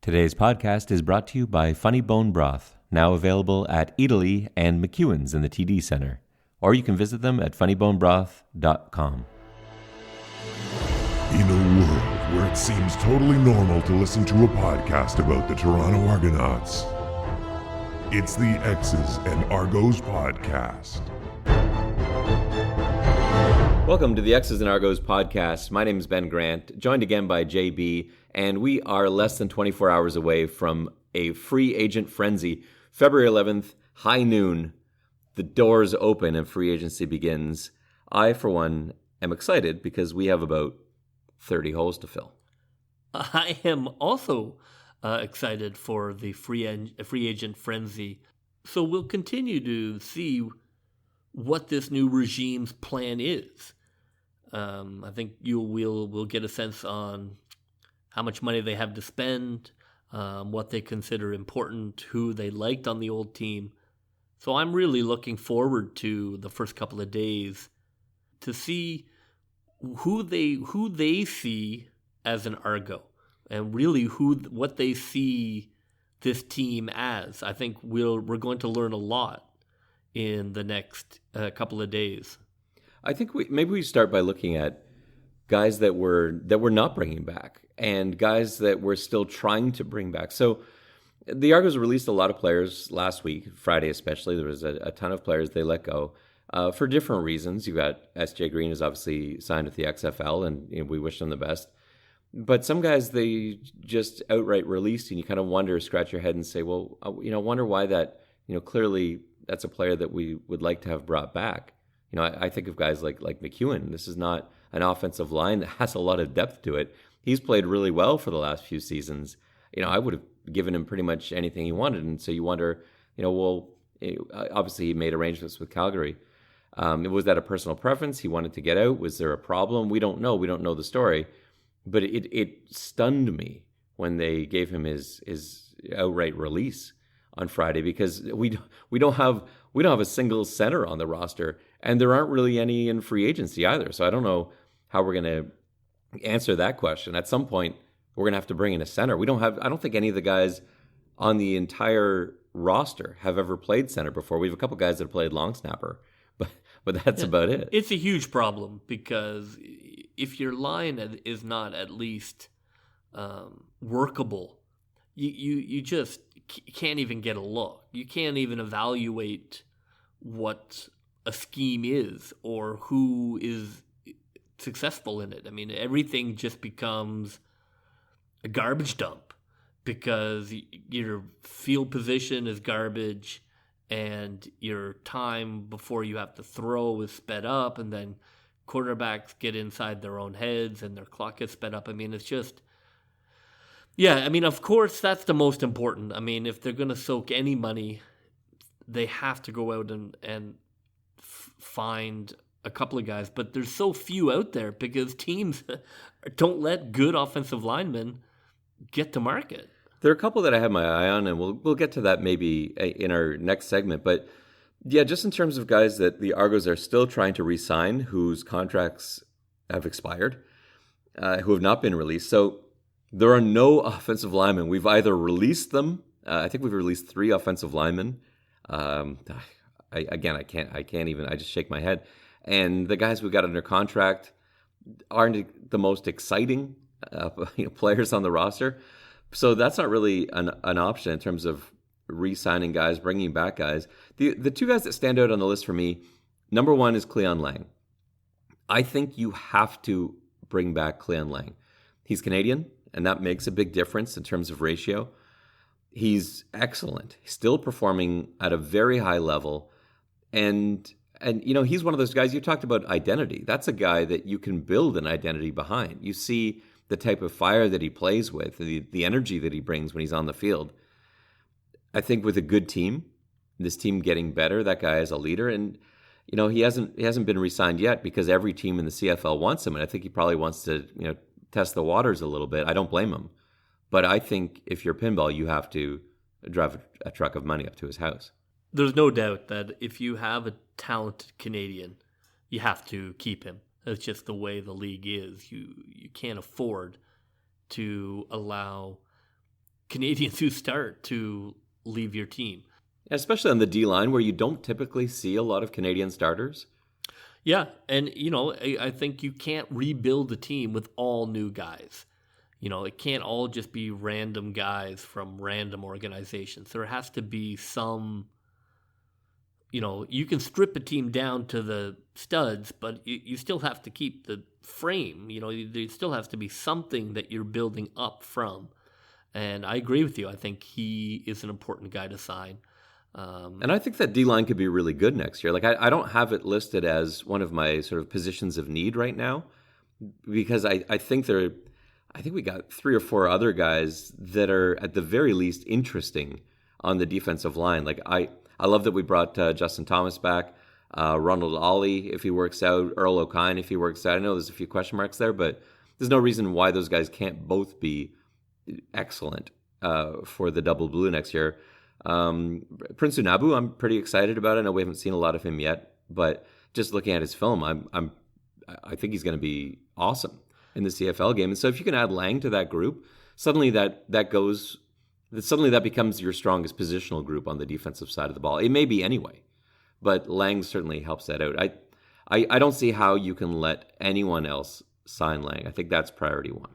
Today's podcast is brought to you by Funny Bone Broth, now available at Italy and McEwen's in the TD Center. Or you can visit them at funnybonebroth.com. In a world where it seems totally normal to listen to a podcast about the Toronto Argonauts, it's the X's and Argos podcast. Welcome to the X's and Argos podcast. My name is Ben Grant, joined again by JB, and we are less than 24 hours away from a free agent frenzy. February 11th, high noon, the doors open and free agency begins. I, for one, am excited because we have about 30 holes to fill. I am also excited for the free agent frenzy. So we'll continue to see what this new regime's plan is. I think we'll get a sense on how much money they have to spend, what they consider important, who they liked on the old team. So I'm really looking forward to the first couple of days to see who they see as an Argo, and really what they see this team as. I think we're going to learn a lot in the next couple of days. I think maybe we start by looking at guys that we're not bringing back and guys that we're still trying to bring back. So the Argos released a lot of players last week, Friday especially. There was a ton of players they let go for different reasons. You got S.J. Green is obviously signed with the XFL, and we wish them the best. But some guys they just outright released, and you kind of scratch your head and say, well, wonder why that. Clearly that's a player that we would like to have brought back. I think of guys like McEwen. This is not an offensive line that has a lot of depth to it. He's played really well for the last few seasons. I would have given him pretty much anything he wanted. And so you wonder, obviously he made arrangements with Calgary. Was that a personal preference? He wanted to get out. Was there a problem? We don't know. We don't know the story. But it stunned me when they gave him his outright release on Friday, because we don't have a single center on the roster, and there aren't really any in free agency either. So I don't know how we're going to answer that question. At some point, we're going to have to bring in a center. I don't think any of the guys on the entire roster have ever played center before. We have a couple guys that have played long snapper, but that's about it. It's a huge problem, because if your line is not at least workable, you just can't even get a look. You can't even evaluate what a scheme is or who is successful in it. I mean, everything just becomes a garbage dump because your field position is garbage and your time before you have to throw is sped up, and then quarterbacks get inside their own heads and their clock gets sped up. I mean, it's just... Yeah, I mean, of course, that's the most important. I mean, if they're going to soak any money, they have to go out and find a couple of guys. But there's so few out there because teams don't let good offensive linemen get to market. There are a couple that I have my eye on, and we'll get to that maybe in our next segment. But yeah, just in terms of guys that the Argos are still trying to re-sign, whose contracts have expired, who have not been released. So there are no offensive linemen. We've either released them. I think we've released 3 offensive linemen. I can't even. I just shake my head. And the guys we got under contract aren't the most exciting players on the roster. So that's not really an option in terms of re-signing guys, bringing back guys. The 2 guys that stand out on the list for me, number 1 is Cleon Lang. I think you have to bring back Cleon Lang. He's Canadian, and that makes a big difference in terms of ratio. He's excellent. He's still performing at a very high level. And he's one of those guys, you talked about identity. That's a guy that you can build an identity behind. You see the type of fire that he plays with, the energy that he brings when he's on the field. I think with a good team, this team getting better, that guy is a leader. And, he hasn't been re-signed yet because every team in the CFL wants him. And I think he probably wants to, test the waters a little bit. I don't blame him. But I think if you're Pinball, you have to drive a truck of money up to his house. There's no doubt that if you have a talented Canadian, you have to keep him. That's just the way the league is. You can't afford to allow Canadians who start to leave your team. Especially on the D-line where you don't typically see a lot of Canadian starters. Yeah, and, I think you can't rebuild a team with all new guys. It can't all just be random guys from random organizations. There has to be some, you can strip a team down to the studs, but you still have to keep the frame. There still has to be something that you're building up from. And I agree with you. I think he is an important guy to sign. And I think that D-line could be really good next year. Like I don't have it listed as one of my sort of positions of need right now because I think we got 3 or 4 other guys that are at the very least interesting on the defensive line. Like I love that we brought Justin Thomas back, Ronald Ollie if he works out, Earl O'Kine if he works out. I know there's a few question marks there, but there's no reason why those guys can't both be excellent for the Double Blue next year. Prince Unabu, I'm pretty excited about it. I know we haven't seen a lot of him yet, but just looking at his film, I think he's going to be awesome in the CFL game. And so if you can add Lang to that group, suddenly that becomes your strongest positional group on the defensive side of the ball. It may be anyway, but Lang certainly helps that out. I don't see how you can let anyone else sign Lang. I think that's priority one.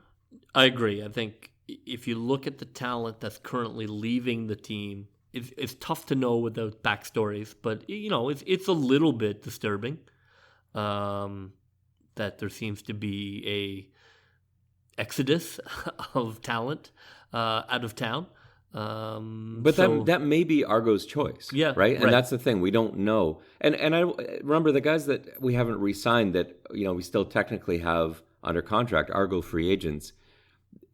I agree. I think if you look at the talent that's currently leaving the team, it's tough to know without backstories, but it's a little bit disturbing that there seems to be a exodus of talent out of town. But that may be Argos' choice, right? And that's the thing, we don't know. And I remember the guys that we haven't re-signed that we still technically have under contract, Argo free agents.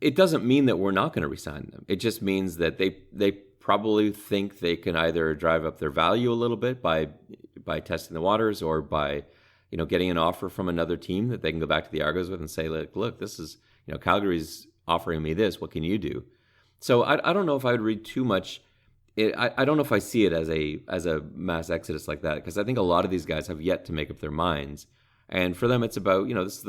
It doesn't mean that we're not going to re-sign them. It just means that they probably think they can either drive up their value a little bit by testing the waters or by getting an offer from another team that they can go back to the Argos with and say, look, this is Calgary's offering me this. What can you do? So I don't know if I would read too much. I don't know if I see it as a mass exodus like that because I think a lot of these guys have yet to make up their minds, and for them it's about this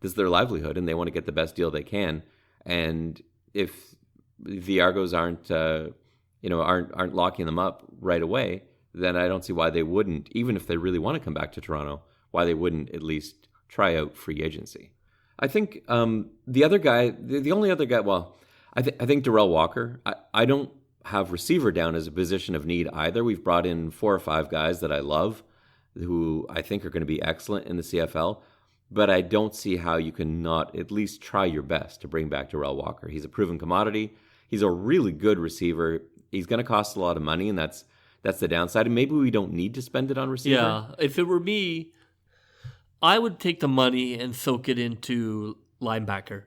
is their livelihood and they want to get the best deal they can. And if the Argos aren't locking them up right away, then I don't see why they wouldn't, even if they really want to come back to Toronto, why they wouldn't at least try out free agency. I think the other guy, the only other guy, well, I think Darrell Walker. I don't have receiver down as a position of need either. We've brought in 4 or 5 guys that I love who I think are going to be excellent in the CFL. But I don't see how you can not at least try your best to bring back Darrell Walker. He's a proven commodity. He's a really good receiver. He's going to cost a lot of money, and that's the downside. And maybe we don't need to spend it on receiver. Yeah, if it were me, I would take the money and soak it into linebacker.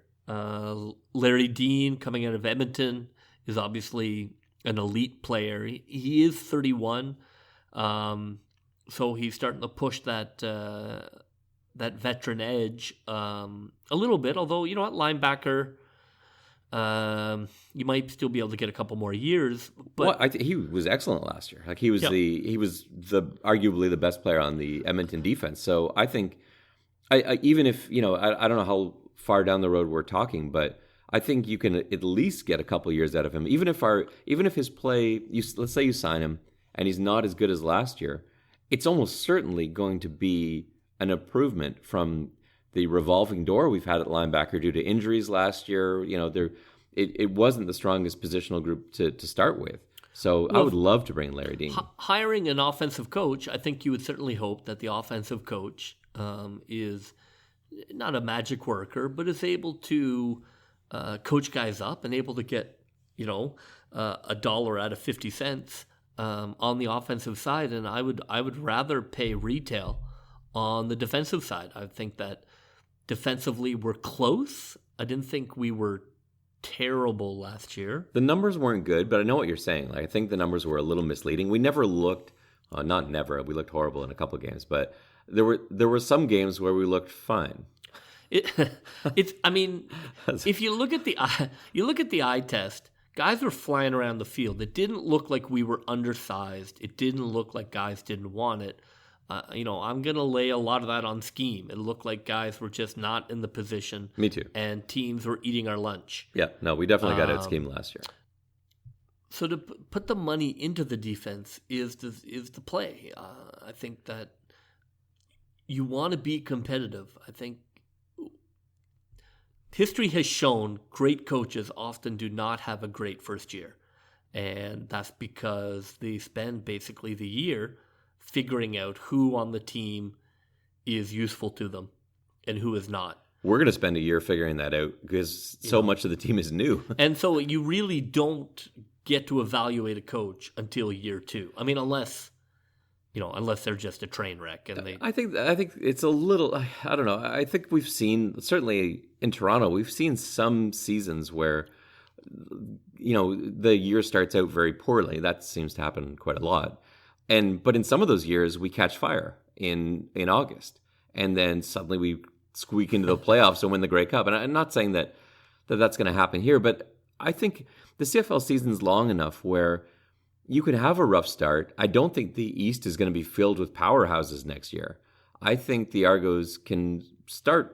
Larry Dean, coming out of Edmonton, is obviously an elite player. He is 31, so he's starting to push that veteran edge a little bit. Although at linebacker, you might still be able to get a couple more years. But he was excellent last year. Like he was the arguably the best player on the Edmonton defense. So I think even if I don't know how far down the road we're talking, but I think you can at least get a couple years out of him. Even if his play, let's say you sign him and he's not as good as last year, it's almost certainly going to be an improvement from the revolving door we've had at linebacker due to injuries last year. It wasn't the strongest positional group to start with. So I would love to bring Larry Dean. Hiring an offensive coach, I think you would certainly hope that the offensive coach is not a magic worker, but is able to coach guys up and able to get a dollar out of 50 cents on the offensive side. And I would rather pay retail on the defensive side. I think that defensively we're close. I didn't think we were terrible last year. The numbers weren't good, but I know what you're saying. Like I think the numbers were a little misleading. We never looked, not never. We looked horrible in a couple of games, but there were some games where we looked fine. I mean, if you look at the eye test, guys were flying around the field. It didn't look like we were undersized. It didn't look like guys didn't want it. I'm going to lay a lot of that on scheme. It looked like guys were just not in the position. Me too. And teams were eating our lunch. Yeah, no, we definitely got out schemed last year. So to put the money into the defense is the play. I think that you want to be competitive. I think history has shown great coaches often do not have a great first year. And that's because they spend basically the year figuring out who on the team is useful to them and who is not. We're going to spend a year figuring that out because so much of the team is new. And so you really don't get to evaluate a coach until year 2. I mean, unless they're just a train wreck. And I think it's a little, I don't know. I think we've seen, certainly in Toronto, we've seen some seasons where, the year starts out very poorly. That seems to happen quite a lot. But in some of those years, we catch fire in August. And then suddenly we squeak into the playoffs and win the Grey Cup. And I'm not saying that's going to happen here, but I think the CFL season's long enough where you could have a rough start. I don't think the East is going to be filled with powerhouses next year. I think the Argos can start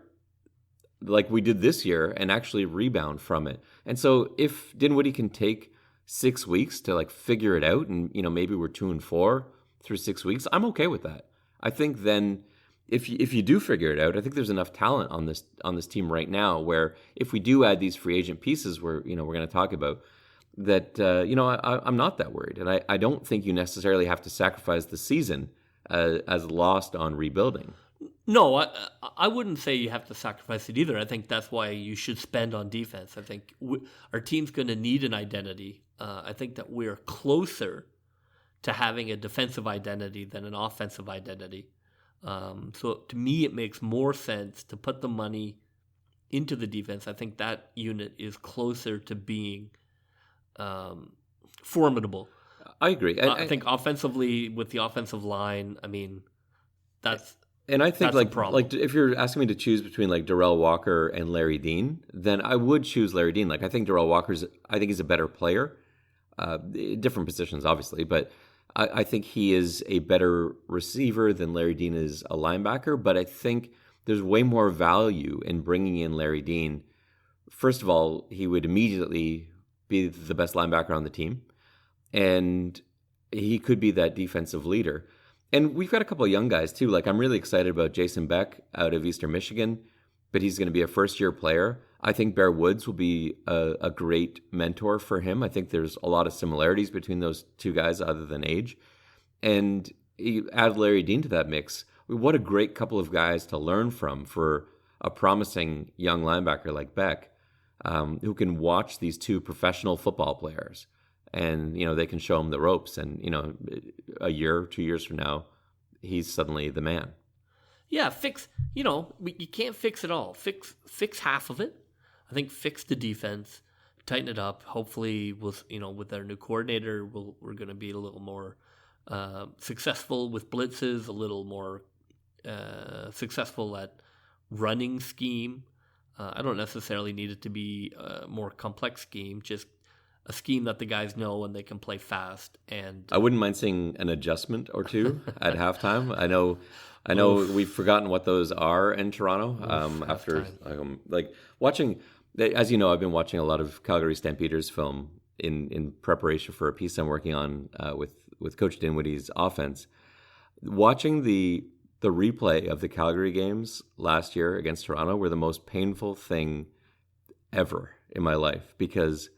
like we did this year and actually rebound from it. And so if Dinwiddie can take 6 weeks to like figure it out and, maybe we're 2-4 through 6 weeks, I'm okay with that. I think then if you do figure it out, I think there's enough talent on this team right now where if we do add these free agent pieces we're going to talk about, that, I'm not that worried. And I don't think you necessarily have to sacrifice the season as lost on rebuilding. No, I wouldn't say you have to sacrifice it either. I think that's why you should spend on defense. I think our team's going to need an identity. I think that we're closer to having a defensive identity than an offensive identity. So to me, it makes more sense to put the money into the defense. I think that unit is closer to being formidable. I agree. I think offensively with the offensive line, I mean, that's... And I think like if you're asking me to choose between like Darrell Walker and Larry Dean, then I would choose Larry Dean. Like I think Darrell I think he's a better player, different positions obviously, but I think he is a better receiver than Larry Dean is a linebacker. But I think there's way more value in bringing in Larry Dean. First of all, he would immediately be the best linebacker on the team, and he could be that defensive leader. And we've got a couple of young guys, too. Like, I'm really excited about Jason Beck out of Eastern Michigan, but he's going to be a first-year player. I think Bear Woods will be a great mentor for him. I think there's a lot of similarities between those two guys other than age. And you add Larry Dean to that mix. What a great couple of guys to learn from for a promising young linebacker like Beck, who can watch these two professional football players. And, they can show him the ropes. And, a year, 2 years from now, he's suddenly the man. Yeah, you can't fix it all. Fix half of it. I think fix the defense, tighten it up. Hopefully, with our new coordinator, we're going to be a little more successful with blitzes, a little more successful at running scheme. I don't necessarily need it to be a more complex scheme, just a scheme that the guys know and they can play fast. And I wouldn't mind seeing an adjustment or two at halftime. I know we've forgotten what those are in Toronto. After watching, as you know, I've been watching a lot of Calgary Stampeders film in preparation for a piece I'm working on with Coach Dinwiddie's offense. Watching the replay of the Calgary games last year against Toronto were the most painful thing ever in my life, because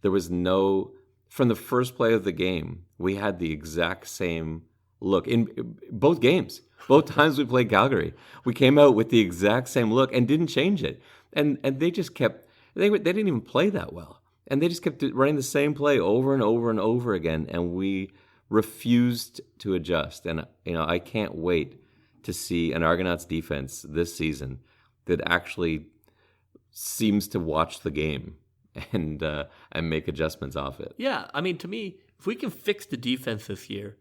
there was from the first play of the game, we had the exact same look in both games. Both times we played Calgary, we came out with the exact same look and didn't change it. And they just kept, they didn't even play that well. And they just kept running the same play over and over and over again. And we refused to adjust. And, I can't wait to see an Argonauts defense this season that actually seems to watch the game and make adjustments off it. Yeah, I mean, to me, if we can fix the defense this year,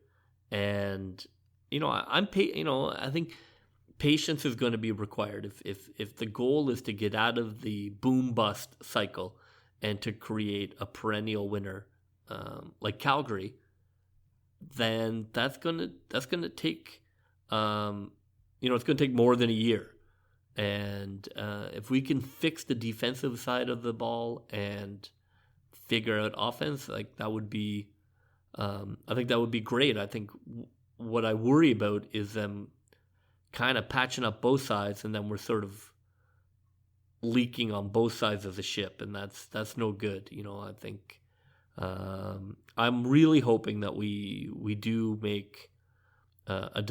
and I think patience is going to be required. If the goal is to get out of the boom bust cycle and to create a perennial winner like Calgary, then that's gonna take it's going to take more than a year. And if we can fix the defensive side of the ball and figure out offense, like that would be, I think that would be great. I think what I worry about is them kind of patching up both sides, and then we're sort of leaking on both sides of the ship, and that's no good. I think I'm really hoping that we do make a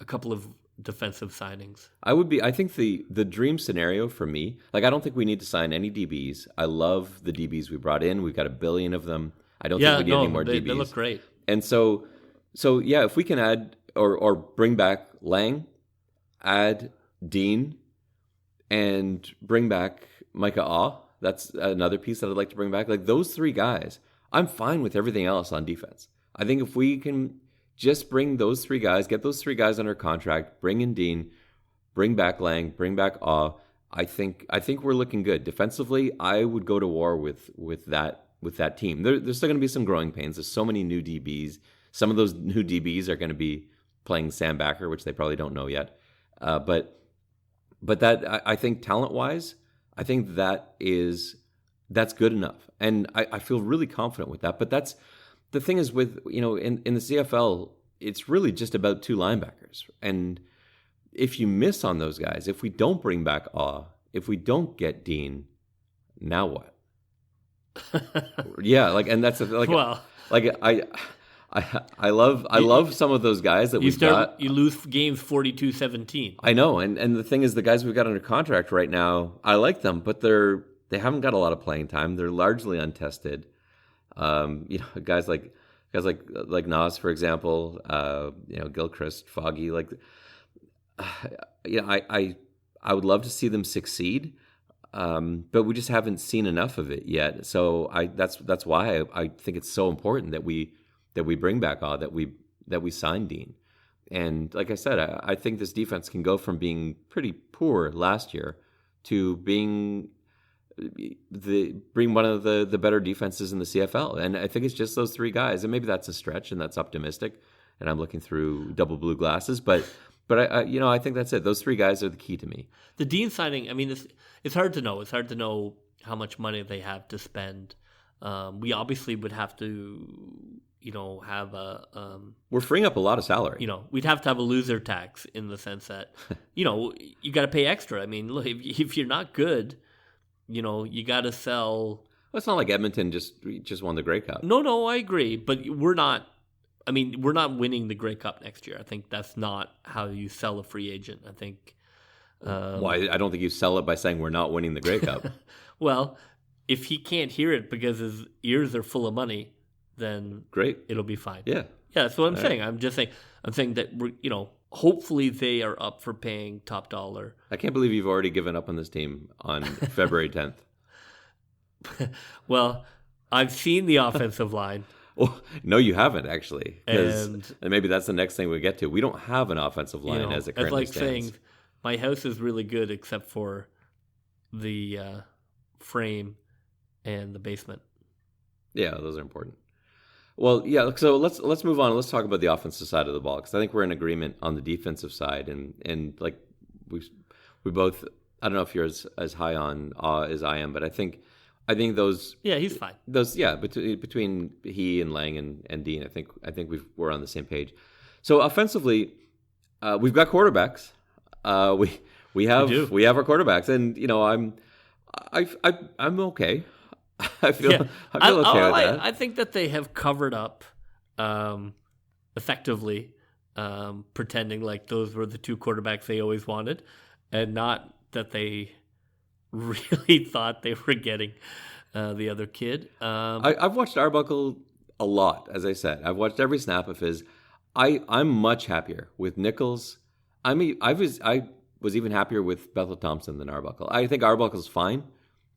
couple of defensive signings. I think the dream scenario for me, like I don't think we need to sign any DBs. I love the DBs we brought in. We've got 1 billion of them. I don't think we need any more DBs. They look great. And so yeah, if we can add or bring back Lang, add Dean, and bring back Micah Awe, that's another piece that I'd like to bring back. Like those 3 guys, I'm fine with everything else on defense. I think if we can just bring those 3 guys, get those 3 guys under contract, bring in Dean, bring back Lang, bring back Awe, I think we're looking good. Defensively, I would go to war with that team. There's still going to be some growing pains. There's so many new DBs. Some of those new DBs are going to be playing Sam Backer, which they probably don't know yet. But that I think talent-wise, I think that's good enough, and I feel really confident with that. But that's the thing is with in the CFL, it's really just about 2 linebackers, and if you miss on those guys, if we don't bring back Awe, if we don't get Dean, now what? Yeah, and that's like well, I love some of those guys that we've got. You lose games 42-17. I know, and the thing is, the guys we've got under contract right now, I like them, but they haven't got a lot of playing time. They're largely untested. Guys like Nas, for example. Gilchrist, Foggy. I would love to see them succeed. But we just haven't seen enough of it yet. So that's why I think it's so important that we bring back Awe, that we sign Dean. And like I said, I think this defense can go from being pretty poor last year to being one of the better defenses in the CFL. And I think it's just those 3 guys. And maybe that's a stretch and that's optimistic. And I'm looking through double blue glasses, but I think that's it. Those 3 guys are the key to me. The Dean signing, I mean, it's hard to know. It's hard to know how much money they have to spend. We obviously would have to, have a... We're freeing up a lot of salary. We'd have to have a loser tax in the sense that, you got to pay extra. I mean, look, if you're not good, you got to sell... Well, it's not like Edmonton just won the Grey Cup. No, I agree. But we're not winning the Grey Cup next year. I think that's not how you sell a free agent. I think... I don't think you sell it by saying we're not winning the Grey Cup. Well, if he can't hear it because his ears are full of money, then great, it'll be fine. Yeah, that's what I'm saying. I'm just saying. I'm saying that we're, hopefully they are up for paying top dollar. I can't believe you've already given up on this team on February 10th. Well, I've seen the offensive line. Well, no, you haven't actually, and maybe that's the next thing we get to. We don't have an offensive line as it currently stands. Saying, my house is really good except for the frame and the basement. Yeah, those are important. Well, yeah. So let's move on. Let's talk about the offensive side of the ball, because I think we're in agreement on the defensive side, and like we both. I don't know if you're as high on Awe as I am, but I think those. Yeah, he's fine. Those, yeah, between he and Lang and Dean, I think we're on the same page. So offensively, we've got quarterbacks. We have our quarterbacks, and I'm okay. I feel okay with that. I think that they have covered up effectively, pretending like those were the 2 quarterbacks they always wanted, and not that they really thought they were getting the other kid. I've watched Arbuckle a lot, as I said. I've watched every snap of his. I'm much happier with Nichols. I was even happier with Bethel Thompson than Arbuckle. I think Arbuckle's fine,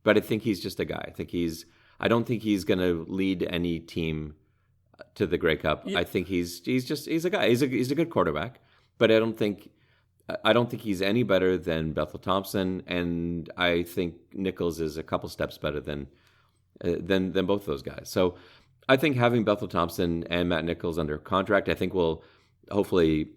but I think he's just a guy. I don't think he's going to lead any team to the Grey Cup. Yeah. I think he's a guy. He's a good quarterback, but I don't think he's any better than Bethel Thompson, and I think Nichols is a couple steps better than both those guys. So I think having Bethel Thompson and Matt Nichols under contract, I think will hopefully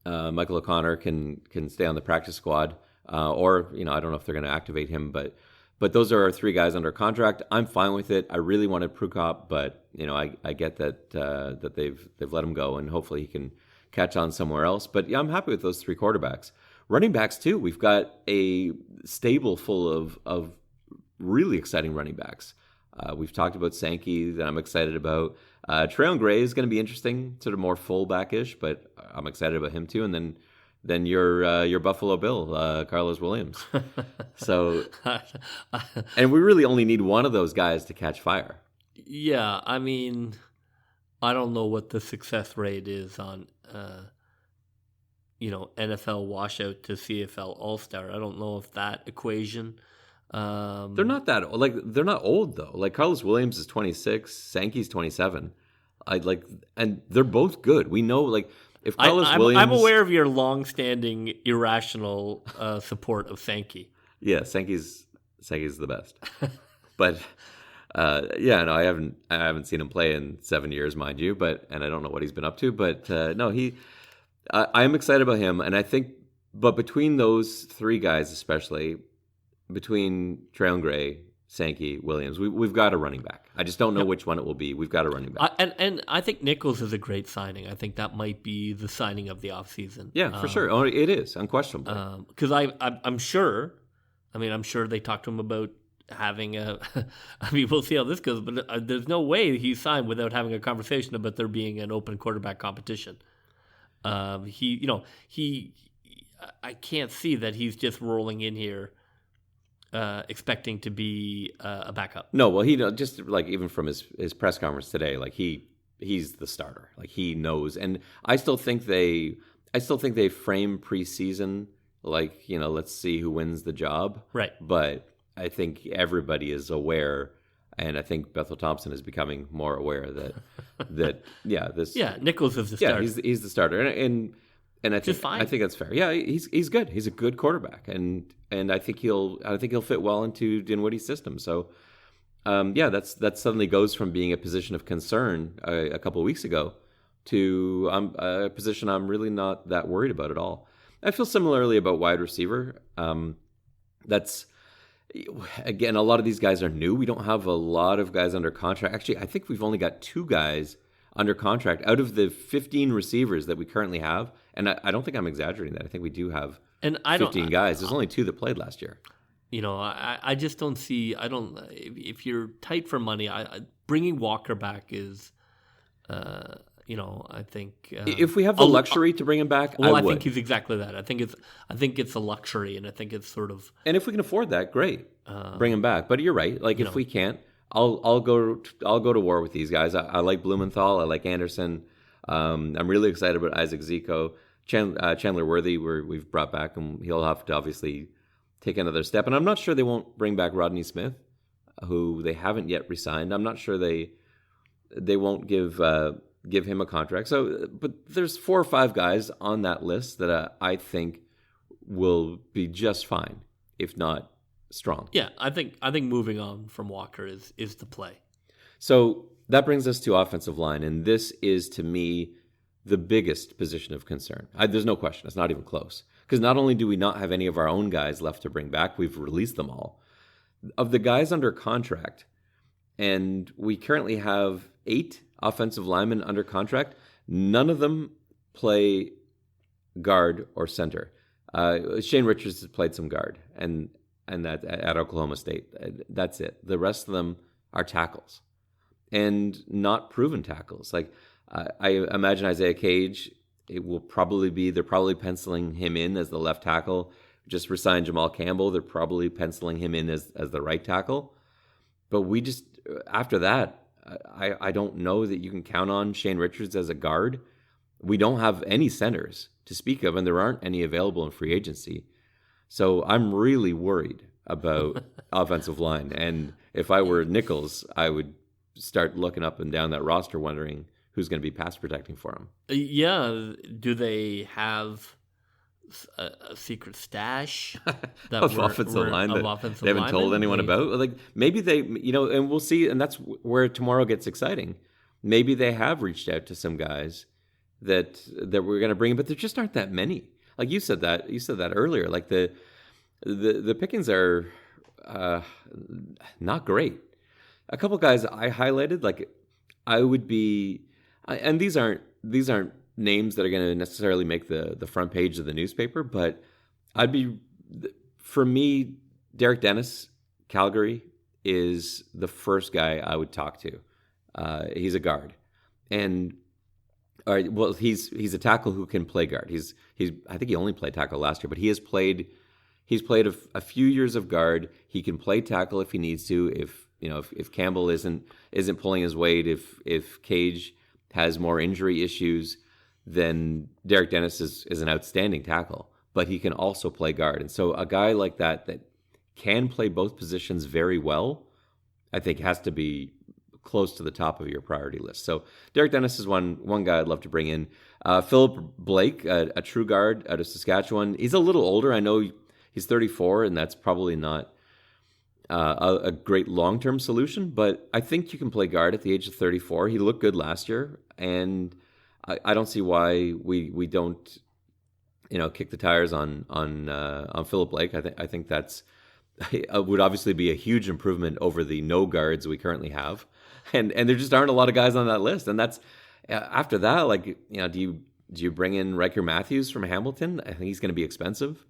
Michael O'Connor can stay on the practice squad, or I don't know if they're going to activate him, but But those are our three guys under contract. I'm fine with it. I really wanted Prukop, but I get that that they've let him go, and hopefully he can catch on somewhere else. But yeah, I'm happy with those three quarterbacks. Running backs too. We've got a stable full of really exciting running backs. We've talked about Sankey that I'm excited about. Trayon Gray is going to be interesting, sort of more fullback-ish, but I'm excited about him too. And then your Buffalo Bill, Carlos Williams. So, and we really only need one of those guys to catch fire. Yeah, I mean, I don't know what the success rate is on, NFL washout to CFL All-Star. I don't know if that equation. They're not that old. Like, they're not old though. Like, Carlos Williams is 26, Sankey's 27. And they're both good. We know, like, if Carlos Williams, I'm aware of your long-standing irrational support of Sankey. Yeah, Sankey's the best. But no, I haven't seen him play in 7 years, mind you. And I don't know what he's been up to. But no, I am excited about him, and I think. But between those three guys, especially between Trayon Gray, Sankey, Williams, we've got a running back. I just don't know which one it will be. We've got a running back. And I think Nichols is a great signing. I think that might be the signing of the offseason. Yeah, for sure. Oh, it is, unquestionably. Because I'm sure, I'm sure they talked to him about having a, we'll see how this goes, but there's no way he signed without having a conversation about there being an open quarterback competition. I can't see that he's just rolling in here expecting to be a backup. No, well, he just like even from his press conference today, like he's the starter. Like he knows, and I still think they frame preseason like let's see who wins the job. Right. But I think everybody is aware, and I think Bethel Thompson is becoming more aware that Nichols is the starter. Yeah, he's the starter, and I think that's fair. Yeah, he's good. He's a good quarterback, and I think he'll fit well into Dinwiddie's system. So, that suddenly goes from being a position of concern a couple of weeks ago to a position I'm really not that worried about at all. I feel similarly about wide receiver. That's again, a lot of these guys are new. We don't have a lot of guys under contract. Actually, I think we've only got 2 guys under contract out of the 15 receivers that we currently have. And I don't think I'm exaggerating that. I think we do have 15 guys. There's only 2 that played last year. I just don't see. If you're tight for money, bringing Walker back is, I think if we have the luxury to bring him back, I think he's exactly that. I think it's a luxury, and I think it's sort of. And if we can afford that, great, bring him back. But you're right. Like if we can't, I'll go to war with these guys. I like Blumenthal. I like Anderson. I'm really excited about Isaac Zico. Chandler Worthy, we've brought back, and he'll have to obviously take another step. And I'm not sure they won't bring back Rodney Smith, who they haven't yet re-signed. I'm not sure they won't give him a contract. So, but there's 4 or 5 guys on that list that I think will be just fine, if not strong. Yeah, I think moving on from Walker is the play. So that brings us to offensive line, and this is to me the biggest position of concern. There's no question. It's not even close. Because not only do we not have any of our own guys left to bring back, we've released them all. Of the guys under contract, and we currently have 8 offensive linemen under contract, none of them play guard or center. Shane Richards has played some guard, and that at Oklahoma State. That's it. The rest of them are tackles, and not proven tackles. Like I imagine Isaiah Cage, they're probably penciling him in as the left tackle. Just resigned Jamal Campbell, they're probably penciling him in as the right tackle. But we just, after that, I don't know that you can count on Shane Richards as a guard. We don't have any centers to speak of, and there aren't any available in free agency. So I'm really worried about offensive line. And if I were Nichols, I would start looking up and down that roster wondering who's going to be pass protecting for him. Yeah. Do they have a secret stash that of offensive line that they haven't told anyone about? Like maybe they, and we'll see. And that's where tomorrow gets exciting. Maybe they have reached out to some guys that we're going to bring, but there just aren't that many. Like you said that earlier. Like the pickings are not great. A couple guys I highlighted, like I would be, and these aren't names that are going to necessarily make the front page of the newspaper, but I'd be, for me, Derek Dennis, Calgary, is the first guy I would talk to. He's a guard, and all right, well, he's a tackle who can play guard. He's I think he only played tackle last year, but he's played a few years of guard. He can play tackle if he needs to. If Campbell isn't pulling his weight, if Cage has more injury issues, then Derek Dennis is an outstanding tackle. But he can also play guard, and so a guy like that can play both positions very well, I think has to be close to the top of your priority list. So Derek Dennis is one guy I'd love to bring in. Philip Blake, a true guard out of Saskatchewan. He's a little older. I know he's 34, and that's probably not a great long-term solution, but I think you can play guard at the age of 34. He looked good last year, and I don't see why we don't kick the tires on Philip Blake. I think that's would obviously be a huge improvement over the no guards we currently have, and there just aren't a lot of guys on that list. And that's after that, like do you bring in Riker Matthews from Hamilton? I think he's going to be expensive,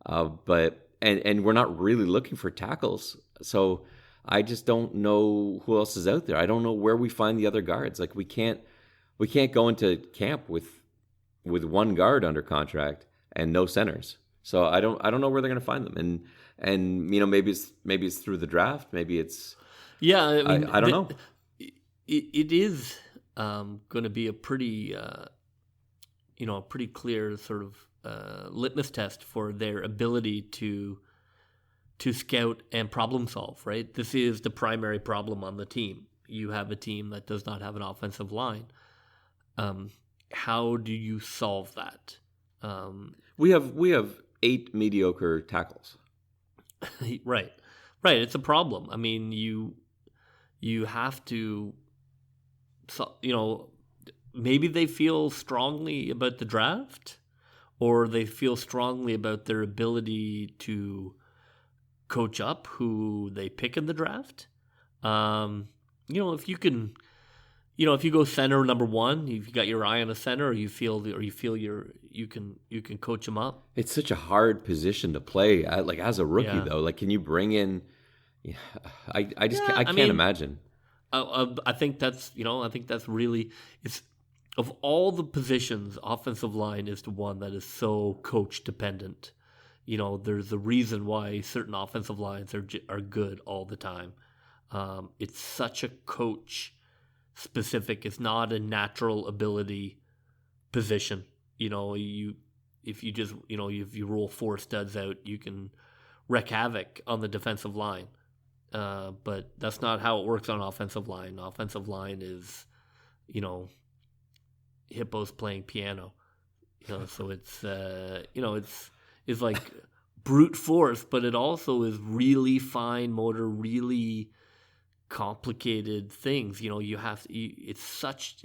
but we're not really looking for tackles, so I just don't know who else is out there. I don't know where we find the other guards. Like we can't go into camp with one guard under contract and no centers. So I don't know where they're going to find them. And maybe it's through the draft. Maybe it's I mean, I don't know. It is going to be a pretty pretty clear sort of litmus test for their ability to scout and problem solve. Right, this is the primary problem on the team. You have a team that does not have an offensive line. How do you solve that? We have 8 mediocre tackles. Right. It's a problem. I mean, you have to, maybe they feel strongly about the draft, or they feel strongly about their ability to coach up who they pick in the draft. If you can, if you go center number 1, if you got your eye on a center, or you feel you can coach them up. It's such a hard position to play. Like as a rookie though, like can you bring in? I can't imagine. I think that's really, it's of all the positions, offensive line is the one that is so coach dependent. There's a reason why certain offensive lines are good all the time. It's such a coach specific. It's not a natural ability position. If you roll 4 studs out, you can wreak havoc on the defensive line. But that's not how it works on offensive line. Offensive line is, hippos playing piano. So it's it's like brute force, but it also is really fine motor, really complicated things. It's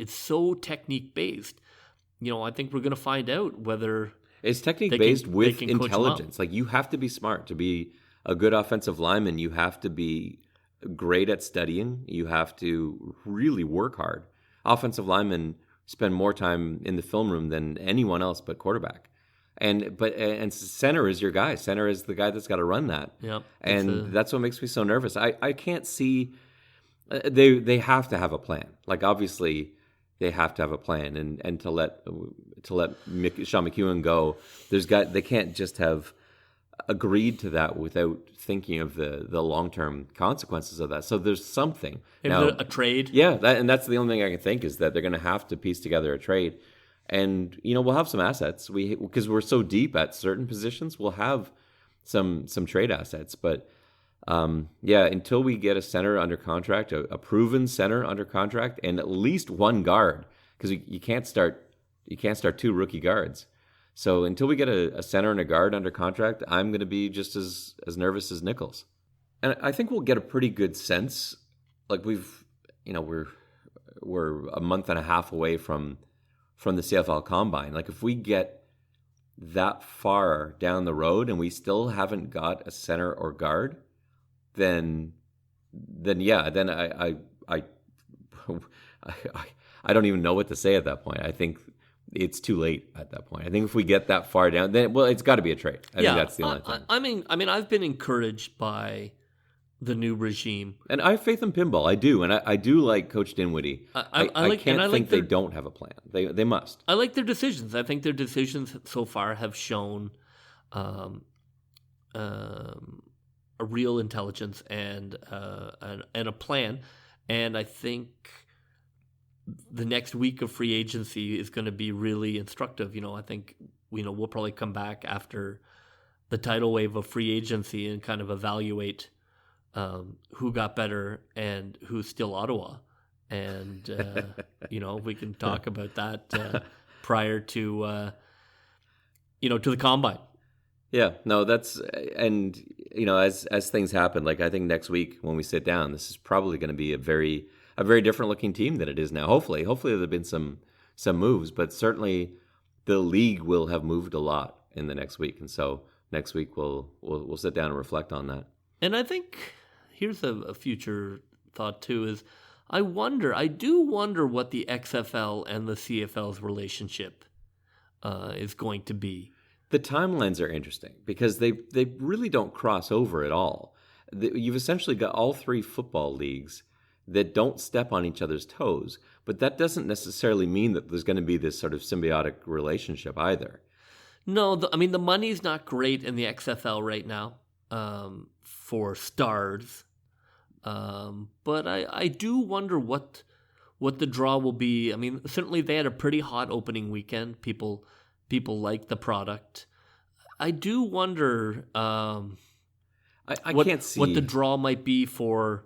so technique based. I think we're going to find out whether it's technique based with intelligence. Like you have to be smart to be a good offensive lineman. You have to be great at studying. You have to really work hard. Offensive linemen spend more time in the film room than anyone else but quarterback. And center is your guy. Center is the guy that's got to run that. Yep. And that's what makes me so nervous. I can't see. They have to have a plan. Like obviously, they have to have a plan. And to let Sean McEwen go, they can't just have agreed to that without thinking of the long-term consequences of that. So there's something. Now, a trade. Yeah, that's the only thing I can think is that they're going to have to piece together a trade. And we'll have some assets. Because we're so deep at certain positions, we'll have some trade assets. But until we get a center under contract, a proven center under contract, and at least one guard, because you can't start 2 rookie guards. So until we get a center and a guard under contract, I'm going to be just as nervous as Nichols. And I think we'll get a pretty good sense. Like we're a month and a half away from the CFL Combine. Like if we get that far down the road and we still haven't got a center or guard, then yeah, then I I don't even know what to say at that point. I think it's too late at that point. I think if we get that far down, then it's got to be a trade. I think that's the only thing. I mean, I've been encouraged by the new regime, and I have faith in pinball. I do, and I do like Coach Dinwiddie. I can't think they don't have a plan. They must. I like their decisions. I think their decisions so far have shown a real intelligence and a plan. And I think the next week of free agency is going to be really instructive. I think we'll probably come back after the tidal wave of free agency and kind of evaluate who got better and who's still Ottawa. And, we can talk about that prior to, to the combine. Yeah, no, and as things happen, like I think next week when we sit down, this is probably going to be a very different looking team than it is now. Hopefully there've been some moves, but certainly the league will have moved a lot in the next week, and so next week we'll sit down and reflect on that. And I think here's a future thought too: is I do wonder what the XFL and the CFL's relationship is going to be. The timelines are interesting because they really don't cross over at all. You've essentially got all three football leagues that don't step on each other's toes, but that doesn't necessarily mean that there's going to be this sort of symbiotic relationship either. No, the money's not great in the XFL right now for stars, but I do wonder what the draw will be. I mean, certainly they had a pretty hot opening weekend. People like the product. I do wonder I can't see what the draw might be for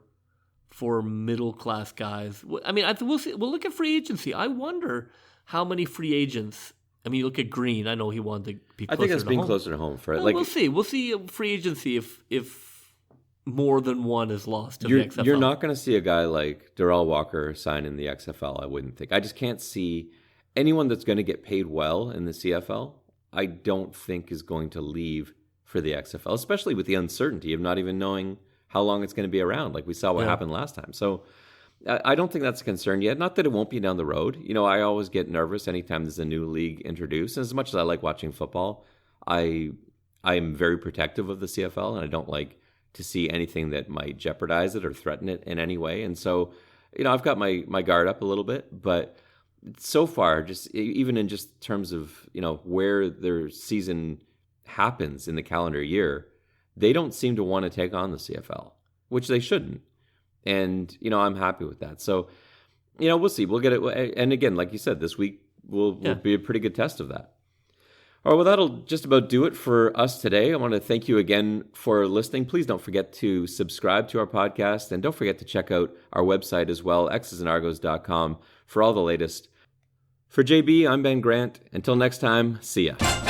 middle class guys. I mean, we'll see. We'll look at free agency. I wonder how many free agents. I mean, you look at Green. I know he wanted to be closer to home. I think it's being closer to home for well, we'll see. We'll see free agency if more than one is lost to the XFL. You're not going to see a guy like Darrell Walker sign in the XFL, I wouldn't think. I just can't see anyone that's going to get paid well in the CFL, I don't think is going to leave for the XFL, especially with the uncertainty of not even knowing how long it's going to be around, like we saw what happened last time. So I don't think that's a concern yet. Not that it won't be down the road. I always get nervous anytime there's a new league introduced. And as much as I like watching football, I am very protective of the CFL, and I don't like to see anything that might jeopardize it or threaten it in any way. And so, I've got my guard up a little bit, but so far, just even in just terms of where their season happens in the calendar year, they don't seem to want to take on the CFL, which they shouldn't. And I'm happy with that. So we'll see. We'll get it. And again, like you said, this week will be a pretty good test of that. All right, well, that'll just about do it for us today. I want to thank you again for listening. Please don't forget to subscribe to our podcast, and don't forget to check out our website as well, xsandargos.com, for all the latest. For JB, I'm Ben Grant. Until next time, see ya.